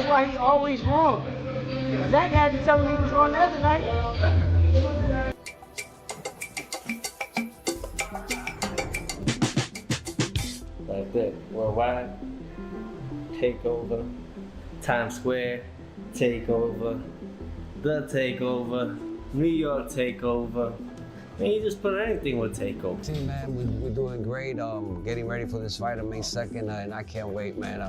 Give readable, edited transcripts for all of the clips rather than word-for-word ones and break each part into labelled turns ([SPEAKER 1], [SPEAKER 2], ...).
[SPEAKER 1] That's why he's always wrong. Zach had to tell him he was wrong the other night.
[SPEAKER 2] Like that. Worldwide, takeover, Times Square, takeover, the takeover, New York takeover. Man, you just put anything with takeover.
[SPEAKER 3] Team, man, we're doing great. Getting ready for this fight on May 2nd, and I can't wait, man.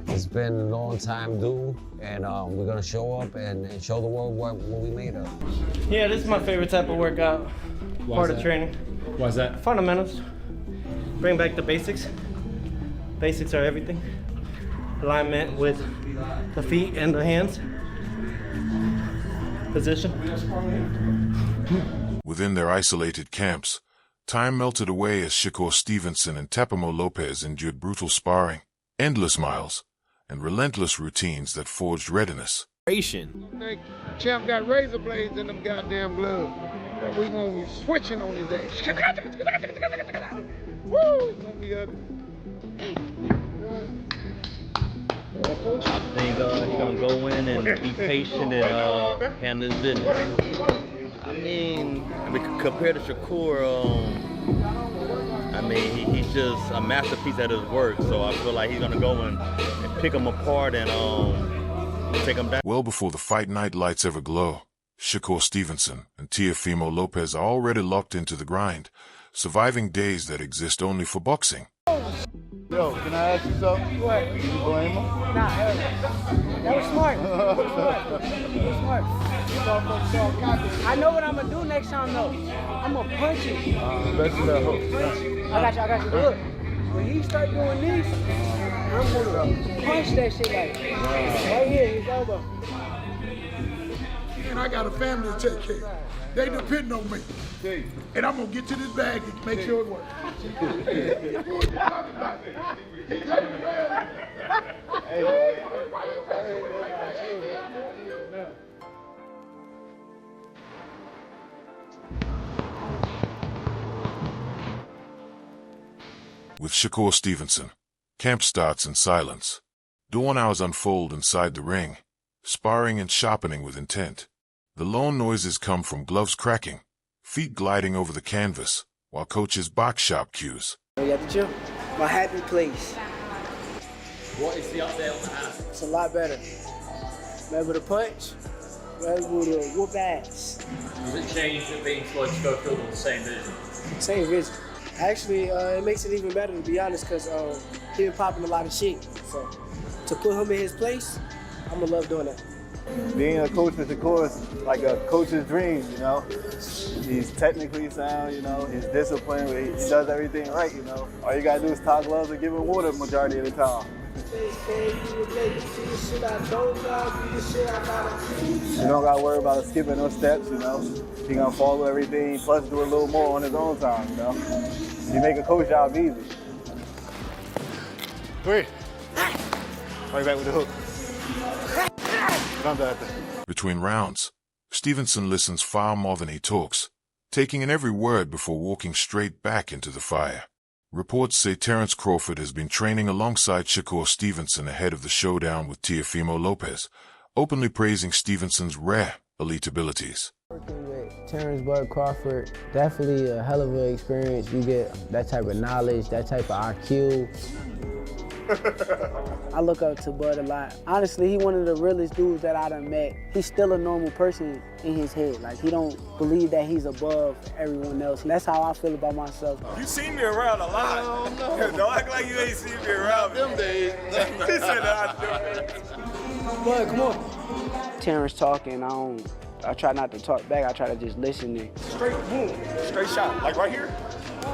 [SPEAKER 3] It's been a long time due, and we're gonna show up and show the world what we made of.
[SPEAKER 2] Yeah, this is my favorite type of workout. Part of training.
[SPEAKER 4] Why is that?
[SPEAKER 2] Fundamentals. Bring back the basics. Basics are everything. Alignment with the feet and the hands. Position.
[SPEAKER 5] Within their isolated camps, time melted away as Shakur Stevenson and Teofimo Lopez endured brutal sparring, endless miles, and relentless routines that forged readiness.
[SPEAKER 6] Champ got razor blades in them goddamn gloves. We gonna be switching on his ass. Woo! It's gonna be ugly.
[SPEAKER 7] I think he's gonna go in and be patient and handle his business. I mean, compared to Shakur, I mean, he's just a masterpiece at his work. So I feel like he's gonna go and pick him apart and take him down.
[SPEAKER 5] Well before the fight night lights ever glow, Shakur Stevenson and Teofimo Lopez are already locked into the grind, surviving days that exist only for boxing.
[SPEAKER 6] Yo, can I ask you something?
[SPEAKER 1] What?
[SPEAKER 6] You blame him?
[SPEAKER 1] Nah, hell no. That was smart. That was smart. I know what I'm gonna do next time though. I'm gonna punch it.
[SPEAKER 6] Bet you that hook.
[SPEAKER 1] I got you. Look, when he start doing this, I'm gonna punch that shit like right here, his elbow.
[SPEAKER 6] And I got a family to take care of. They depend on me. And I'm gonna get to this bag and make sure it works.
[SPEAKER 5] With Shakur Stevenson, camp starts in silence. Dawn hours unfold inside the ring, sparring and sharpening with intent. The lone noises come from gloves cracking, feet gliding over the canvas, while coaches box sharp cues.
[SPEAKER 1] You at the gym? My happy place.
[SPEAKER 4] What is the update on the house?
[SPEAKER 1] It's a lot better. I'm able to punch, I'm able to whoop ass.
[SPEAKER 4] Does it change it being Floyd Schofield on the same vision?
[SPEAKER 1] Same vision. Actually, it makes it even better to be honest, because he been popping a lot of shit. So to put him in his place, I'm gonna love doing that.
[SPEAKER 8] Being a coach with Shakur is like a coach's dream, you know. He's technically sound, you know. He's disciplined, he does everything right, you know. All you gotta do is tie gloves and give him water the majority of the time. You don't gotta worry about skipping no steps, you know. He gonna follow everything, plus do a little more on his own time, you know. You make a coach job easy. Three. Right back with the hook.
[SPEAKER 5] Between rounds, Stevenson listens far more than he talks, taking in every word before walking straight back into the fire. Reports say Terrence Crawford has been training alongside Shakur Stevenson ahead of the showdown with Teofimo Lopez, openly praising Stevenson's rare elite abilities.
[SPEAKER 9] Working with Terrence Bud Crawford, definitely a hell of an experience. You get that type of knowledge, that type of IQ. I look up to Bud a lot. Honestly, he one of the realest dudes that I done met. He's still a normal person in his head. Like, he don't believe that he's above everyone else. And that's how I feel about myself.
[SPEAKER 10] You seen me around a lot. Oh, no. Don't act like you ain't seen me around them days. He said that.
[SPEAKER 1] Bud, come on. Terrence talking, I try not to talk back. I try to just listen and
[SPEAKER 10] Straight, boom, straight shot. Like right here,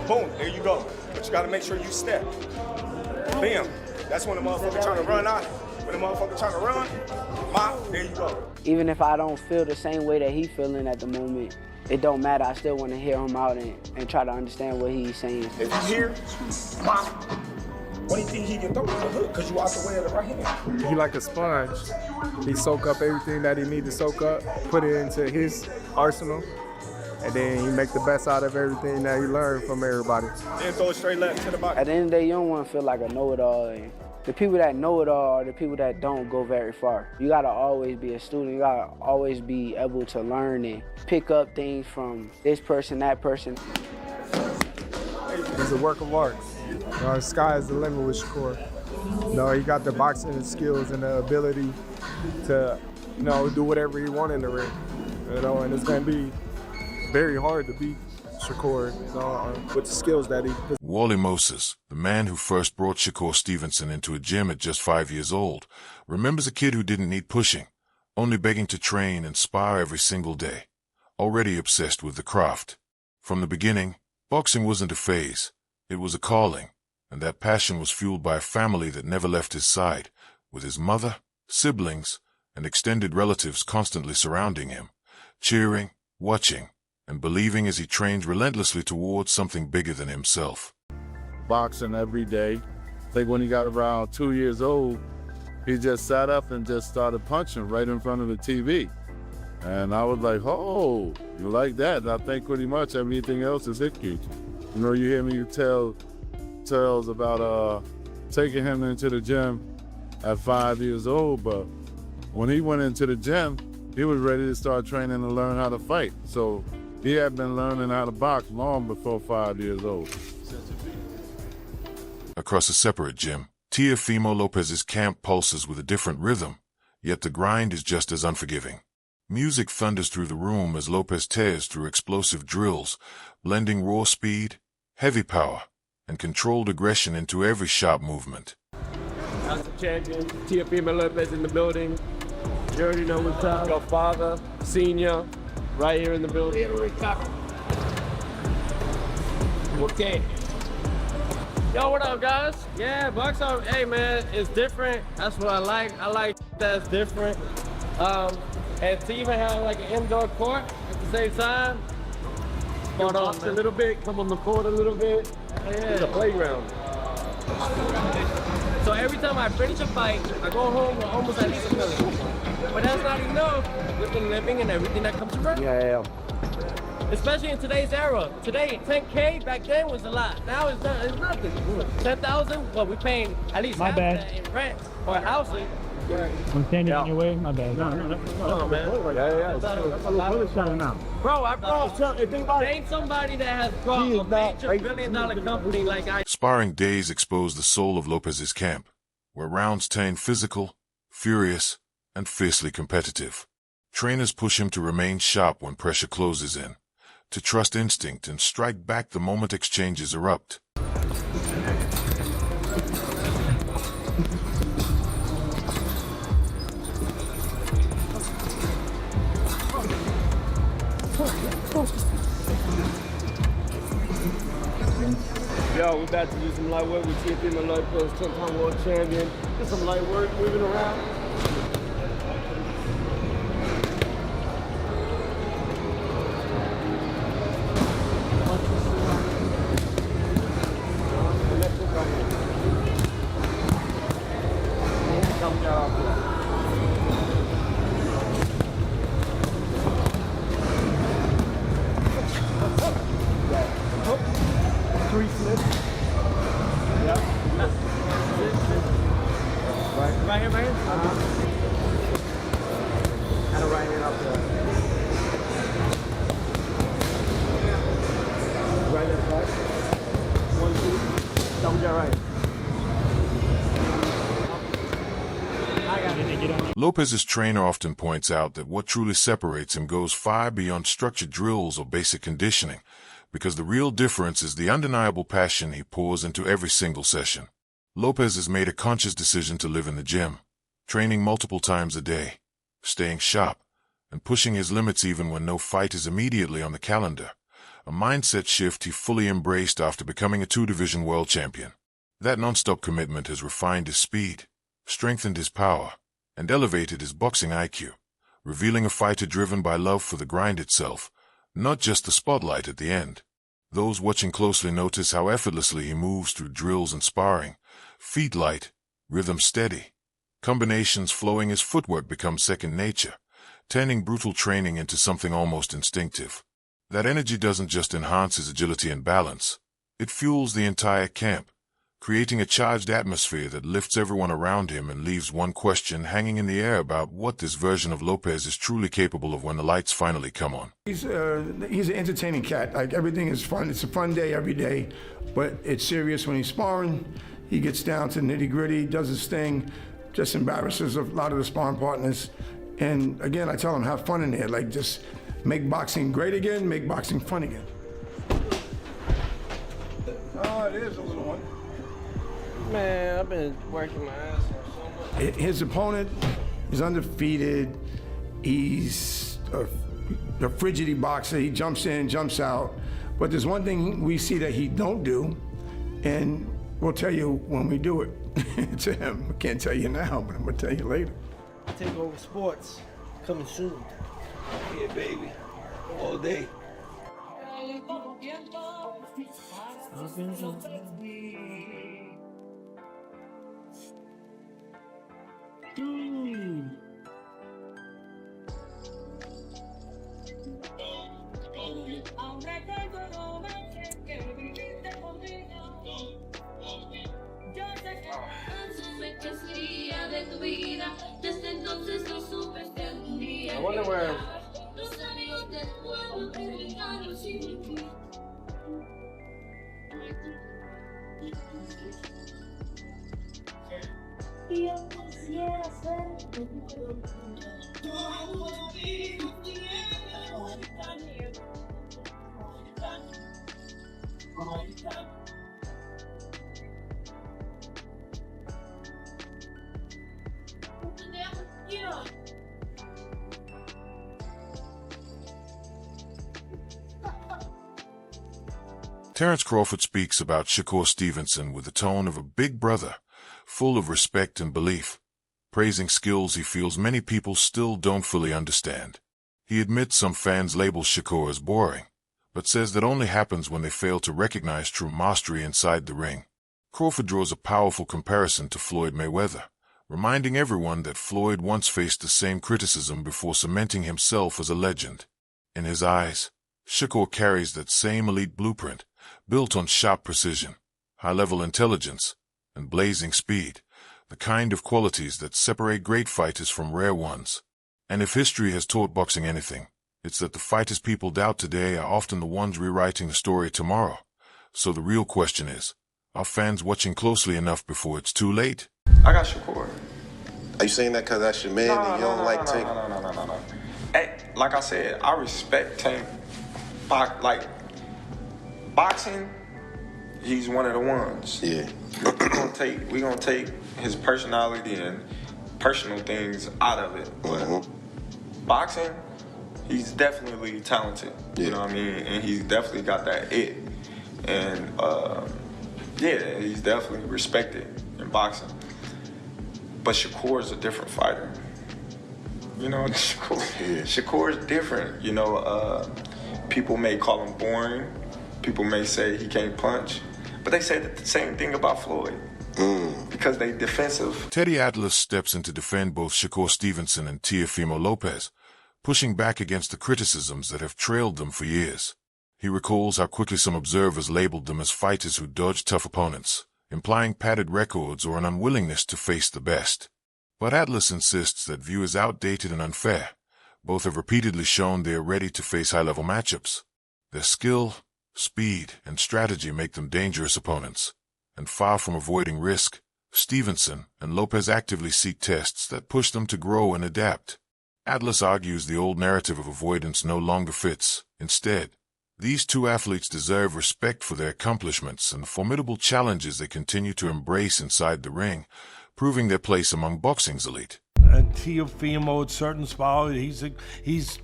[SPEAKER 10] boom, there you go. But you gotta make sure you step. Bam. That's when the motherfucker trying to run out. When the motherfucker trying to run, there you go.
[SPEAKER 1] even if I don't feel the same way that he's feeling at the moment, it don't matter. I still want to hear him out and try to understand what he's saying.
[SPEAKER 10] If you hear, what do you think he can throw? The hook, because you out the way of the right hand.
[SPEAKER 11] He like a sponge. He soak up everything that he need to soak up, put it into his arsenal, and then he make the best out of everything that he learned from everybody.
[SPEAKER 10] Then throw a straight left to the body.
[SPEAKER 9] At the end of the day, you don't want to feel like a know-it-all. And the people that know it all are the people that don't go very far. You gotta always be a student. You gotta always be able to learn and pick up things from this person, that person.
[SPEAKER 11] He's a work of art. The sky is the limit with Shakur. He got the boxing skills and the ability to, do whatever he wants in the ring. And it's gonna be very hard to beat Shakur, with the skills that he possesses.
[SPEAKER 5] Wally Moses, the man who first brought Shakur Stevenson into a gym at just 5 years old, remembers a kid who didn't need pushing, only begging to train and spar every single day, already obsessed with the craft. From the beginning, boxing wasn't a phase, it was a calling, and that passion was fueled by a family that never left his side, with his mother, siblings, and extended relatives constantly surrounding him, cheering, watching, and believing as he trained relentlessly towards something bigger than himself.
[SPEAKER 12] Boxing every day. I think when he got around 2 years old, he just sat up and just started punching right in front of the TV. And I was like, oh, you like that? And I think pretty much everything else is history. You hear me tell tales about taking him into the gym at 5 years old, but when he went into the gym, he was ready to start training to learn how to fight. So he had been learning how to box long before 5 years old.
[SPEAKER 5] Across a separate gym, Teofimo Lopez's camp pulses with a different rhythm, yet the grind is just as unforgiving. Music thunders through the room as Lopez tears through explosive drills, blending raw speed, heavy power, and controlled aggression into every sharp movement.
[SPEAKER 13] That's the champion, Teofimo Lopez in the building. You already know what's up. Your father, senior, right here in the building. Okay. Yo, what up, guys? Yeah, box out. Hey, man, it's different. That's what I like. I like that's different. And to even have like an indoor court at the same time, start off a little bit, come on the court a little bit. Yeah. It's a playground. So every time I finish a fight, I go home with almost at least $1 million. But that's not enough with the living and everything that comes around.
[SPEAKER 9] Yeah.
[SPEAKER 13] Especially in today's era. Today, 10K back then was a lot. Now it's nothing. 10,000, well, we're paying at least half of that in rent or housing.
[SPEAKER 14] I'm standing in your way. My bad.
[SPEAKER 13] No, man. Bro, ain't somebody that has brought a major billion-dollar company like I.
[SPEAKER 5] Sparring days expose the soul of Lopez's camp, where rounds turn physical, furious, and fiercely competitive. Trainers push him to remain sharp when pressure closes in, to trust instinct and strike back the moment exchanges erupt.
[SPEAKER 13] Yo, we're about to do some light work with Teofimo Lopez, 10-time world champion. Get some light work moving around.
[SPEAKER 11] Three slips.
[SPEAKER 13] Yep. Right here, man.
[SPEAKER 11] And a right hand up there. Right left, right. 1, 2. Double jab right.
[SPEAKER 5] Lopez's trainer often points out that what truly separates him goes far beyond structured drills or basic conditioning, because the real difference is the undeniable passion he pours into every single session. Lopez has made a conscious decision to live in the gym, training multiple times a day, staying sharp, and pushing his limits even when no fight is immediately on the calendar, a mindset shift he fully embraced after becoming a 2-division world champion. That non-stop commitment has refined his speed, strengthened his power, and elevated his boxing IQ, revealing a fighter driven by love for the grind itself, not just the spotlight at the end. Those watching closely notice how effortlessly he moves through drills and sparring, feet light, rhythm steady, combinations flowing. His footwork becomes second nature, turning brutal training into something almost instinctive. That energy doesn't just enhance his agility and balance, it fuels the entire camp, creating a charged atmosphere that lifts everyone around him and leaves one question hanging in the air about what this version of Lopez is truly capable of when the lights finally come on.
[SPEAKER 15] He's an entertaining cat. Like, everything is fun. It's a fun day every day, but it's serious when he's sparring. He gets down to nitty-gritty, does his thing, just embarrasses a lot of the sparring partners. And again, I tell him, have fun in there. Like, just make boxing great again, make boxing fun again. Oh, it is a little one.
[SPEAKER 13] Man, I've been working my ass off so much.
[SPEAKER 15] His opponent is undefeated. He's a frigidity boxer. He jumps in, jumps out. But there's one thing we see that he don't do, and we'll tell you when we do it to him. I can't tell you now, but I'm gonna tell you later.
[SPEAKER 1] Take over sports, coming soon.
[SPEAKER 15] Yeah, baby, all day.
[SPEAKER 13] I wonder where.
[SPEAKER 5] Terence Crawford speaks about Shakur Stevenson with the tone of a big brother, full of respect and belief, praising skills he feels many people still don't fully understand. He admits some fans label Shakur as boring, but says that only happens when they fail to recognize true mastery inside the ring. Crawford draws a powerful comparison to Floyd Mayweather, reminding everyone that Floyd once faced the same criticism before cementing himself as a legend. In his eyes, Shakur carries that same elite blueprint, built on sharp precision, high-level intelligence, and blazing speed, the kind of qualities that separate great fighters from rare ones. And if history has taught boxing anything, it's that the fighters people doubt today are often the ones rewriting the story tomorrow. So the real question is, are fans watching closely enough before it's too late?
[SPEAKER 10] I got Shakur.
[SPEAKER 16] Are you saying that because that's your man and you don't like Tank?
[SPEAKER 10] No. Hey, like I said, I respect Tank. Like, boxing, he's one of the ones.
[SPEAKER 16] Yeah.
[SPEAKER 10] We're gonna take his personality and personal things out of it. But boxing, he's definitely talented.
[SPEAKER 16] Yeah.
[SPEAKER 10] You know what I mean? And he's definitely got that it. And yeah, he's definitely respected in boxing. But Shakur is a different fighter. You know, Shakur is different. You know, people may call him boring. People may say he can't punch. But they say the same thing about Floyd. Because they defensive.
[SPEAKER 5] Teddy Atlas steps in to defend both Shakur Stevenson and Teofimo Lopez, pushing back against the criticisms that have trailed them for years. He recalls how quickly some observers labeled them as fighters who dodged tough opponents, implying padded records or an unwillingness to face the best. But Atlas insists that view is outdated and unfair. Both have repeatedly shown they are ready to face high-level matchups. Their skill, speed, and strategy make them dangerous opponents. And far from avoiding risk, Stevenson and Lopez actively seek tests that push them to grow and adapt. Atlas argues the old narrative of avoidance no longer fits. Instead, these two athletes deserve respect for their accomplishments and the formidable challenges they continue to embrace inside the ring, proving their place among boxing's elite.
[SPEAKER 17] Teofimo, at certain spots, he's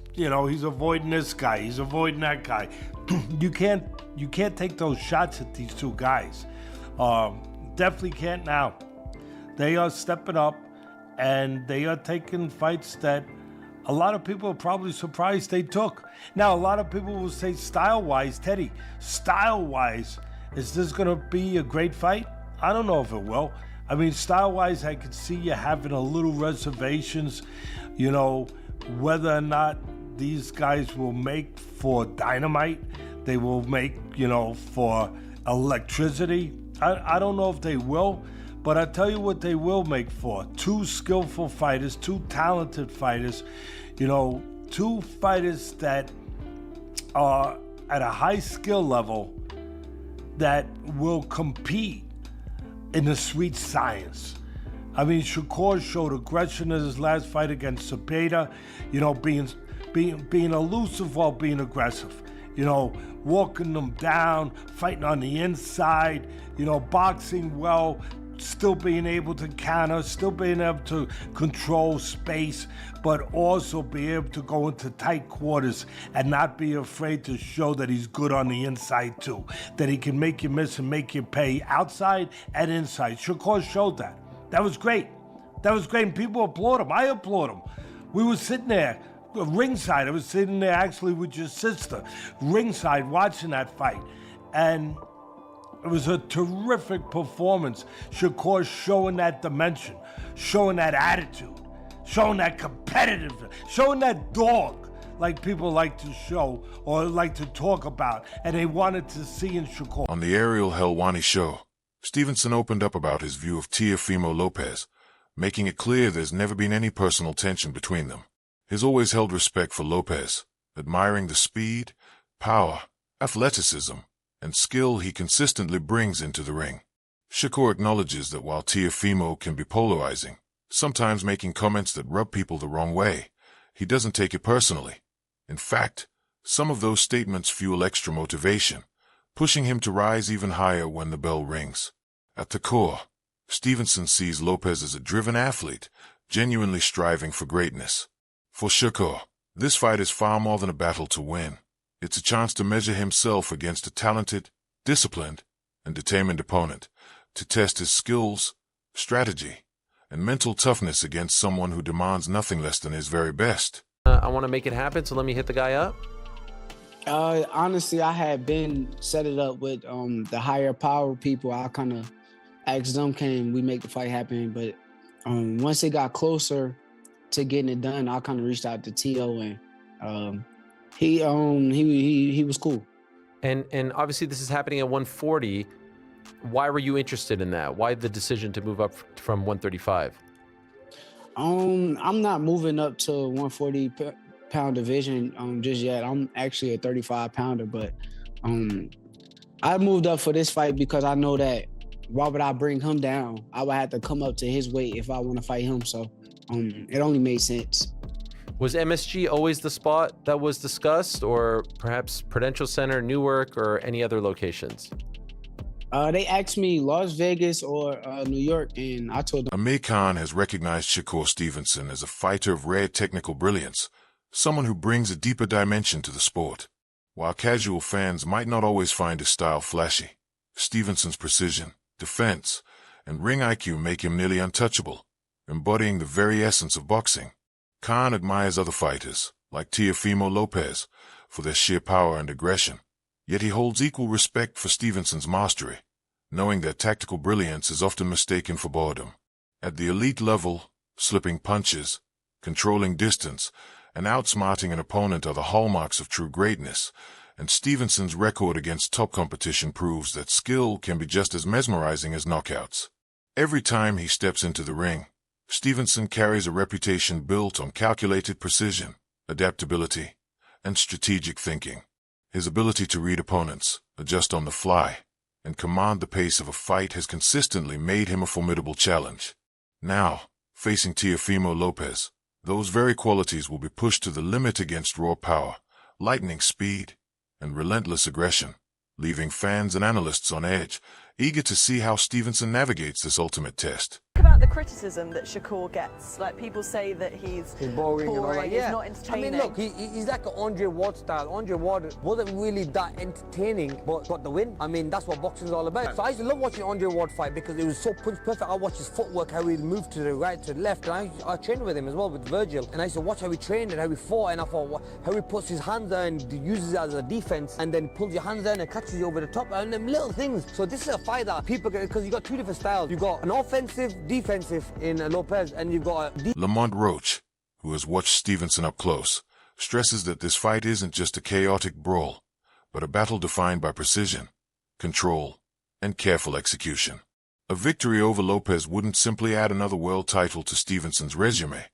[SPEAKER 17] avoiding this guy, he's avoiding that guy. You can't take those shots at these two guys. Definitely can't now. They are stepping up, and they are taking fights that a lot of people are probably surprised they took. Now, a lot of people will say style-wise, Teddy, style-wise, is this going to be a great fight? I don't know if it will. I mean, style-wise, I could see you having a little reservations, you know, whether or not these guys will make for dynamite. They will make, for electricity. I don't know if they will, but I tell you what they will make for. Two skillful fighters, two talented fighters, two fighters that are at a high skill level that will compete in the sweet science. I mean, Shakur showed aggression in his last fight against Cepeda, being elusive while being aggressive. Walking them down, fighting on the inside, boxing well, still being able to counter, still being able to control space, but also be able to go into tight quarters and not be afraid to show that he's good on the inside too, that he can make you miss and make you pay outside and inside. Shakur showed that. That was great. That was great, and people applaud him. I applaud him. We were sitting there, ringside. I was sitting there actually with your sister, ringside, watching that fight. And it was a terrific performance. Shakur showing that dimension, showing that attitude, showing that competitiveness, showing that dog, like people like to show or like to talk about, and they wanted to see in Shakur.
[SPEAKER 5] On the Ariel Helwani show, Stevenson opened up about his view of Teofimo Lopez, making it clear there's never been any personal tension between them. He's always held respect for Lopez, admiring the speed, power, athleticism, and skill he consistently brings into the ring. Shakur acknowledges that while Teofimo can be polarizing, sometimes making comments that rub people the wrong way, he doesn't take it personally. In fact, some of those statements fuel extra motivation, pushing him to rise even higher when the bell rings. At the core, Stevenson sees Lopez as a driven athlete, genuinely striving for greatness. For Shakur, this fight is far more than a battle to win. It's a chance to measure himself against a talented, disciplined, and determined opponent, to test his skills, strategy, and mental toughness against someone who demands nothing less than his very best.
[SPEAKER 18] I want to make it happen, so let me hit the guy up.
[SPEAKER 9] Honestly, I had been set it up with the higher power people. I kind of asked them, can we make the fight happen? But once it got closer to getting it done, I kind of reached out to Tio, and he was cool.
[SPEAKER 18] And obviously this is happening at 140. Why were you interested in that? Why the decision to move up from 135?
[SPEAKER 9] I'm not moving up to 140-pound division just yet. I'm actually a 35-pounder, but I moved up for this fight because I know that why would I bring him down? I would have to come up to his weight if I want to fight him. So it only made sense.
[SPEAKER 18] Was MSG always the spot that was discussed, or perhaps Prudential Center, Newark, or any other locations?
[SPEAKER 9] They asked me Las Vegas or New York, and I told them.
[SPEAKER 5] Amir Khan has recognized Shakur Stevenson as a fighter of rare technical brilliance, someone who brings a deeper dimension to the sport. While casual fans might not always find his style flashy, Stevenson's precision, defense, and ring IQ make him nearly untouchable, embodying the very essence of boxing. Khan admires other fighters, like Teofimo Lopez, for their sheer power and aggression, yet he holds equal respect for Stevenson's mastery, knowing that tactical brilliance is often mistaken for boredom. At the elite level, slipping punches, controlling distance, and outsmarting an opponent are the hallmarks of true greatness, and Stevenson's record against top competition proves that skill can be just as mesmerizing as knockouts. Every time he steps into the ring, Stevenson carries a reputation built on calculated precision, adaptability, and strategic thinking. His ability to read opponents, adjust on the fly, and command the pace of a fight has consistently made him a formidable challenge. Now, facing Teofimo Lopez, those very qualities will be pushed to the limit against raw power, lightning speed, and relentless aggression, leaving fans and analysts on edge, eager to see how Stevenson navigates this ultimate test.
[SPEAKER 19] About the criticism that Shakur gets, like people say that he's boring and all that.
[SPEAKER 20] Yeah.
[SPEAKER 19] He's not entertaining.
[SPEAKER 20] I mean, look, he's like an Andre Ward style. Andre Ward wasn't really that entertaining, but got the win. I mean, that's what boxing is all about. So I used to love watching Andre Ward fight because it was so punch perfect. I watched his footwork, how he moved to the right, to the left, and I trained with him as well, with Virgil. And I used to watch how he trained and how he fought, and I thought how he puts his hands there and uses it as a defense, and then pulls your hands down and catches you over the top, and them little things. So this is a fight that people get, because you got two different styles. You got an offensive, defensive in Lopez, and you've got a...
[SPEAKER 5] Lamont Roach, who has watched Stevenson up close, stresses that this fight isn't just a chaotic brawl, but a battle defined by precision, control, and careful execution. A victory over Lopez wouldn't simply add another world title to Stevenson's resume.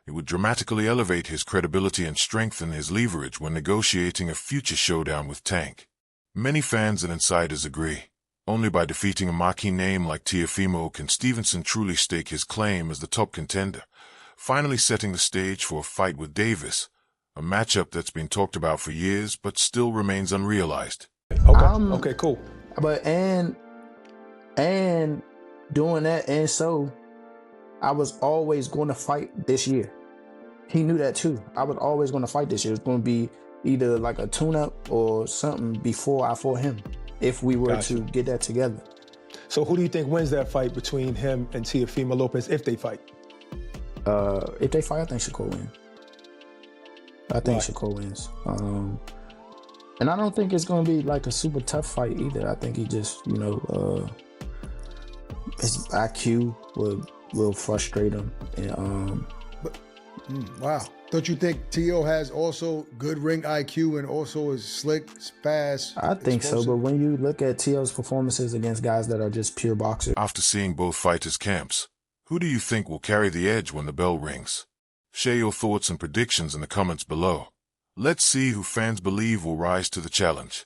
[SPEAKER 5] It would dramatically elevate his credibility and strengthen his leverage when negotiating a future showdown with Tank. Many fans and insiders agree. Only by defeating a marquee name like Teofimo can Stevenson truly stake his claim as the top contender, finally setting the stage for a fight with Davis, a matchup that's been talked about for years but still remains unrealized.
[SPEAKER 21] Okay, cool. But and doing that, and so I was always going to fight this year. He knew that too. I was always going to fight this year. It was going to be either like a tune-up or something before I fought him, if we were to get that together.
[SPEAKER 11] So who do you think wins that fight between him and Teofimo Lopez if they fight?
[SPEAKER 21] If they fight, I think Shakur wins. I think Shakur wins. And I don't think it's going to be like a super tough fight either. I think he just, his IQ will frustrate him. And,
[SPEAKER 22] wow. Don't you think Teo has also good ring IQ and also is slick, fast?
[SPEAKER 21] I think so, but when you look at Teo's performances against guys that are just pure boxers.
[SPEAKER 5] After seeing both fighters' camps, who do you think will carry the edge when the bell rings? Share your thoughts and predictions in the comments below. Let's see who fans believe will rise to the challenge.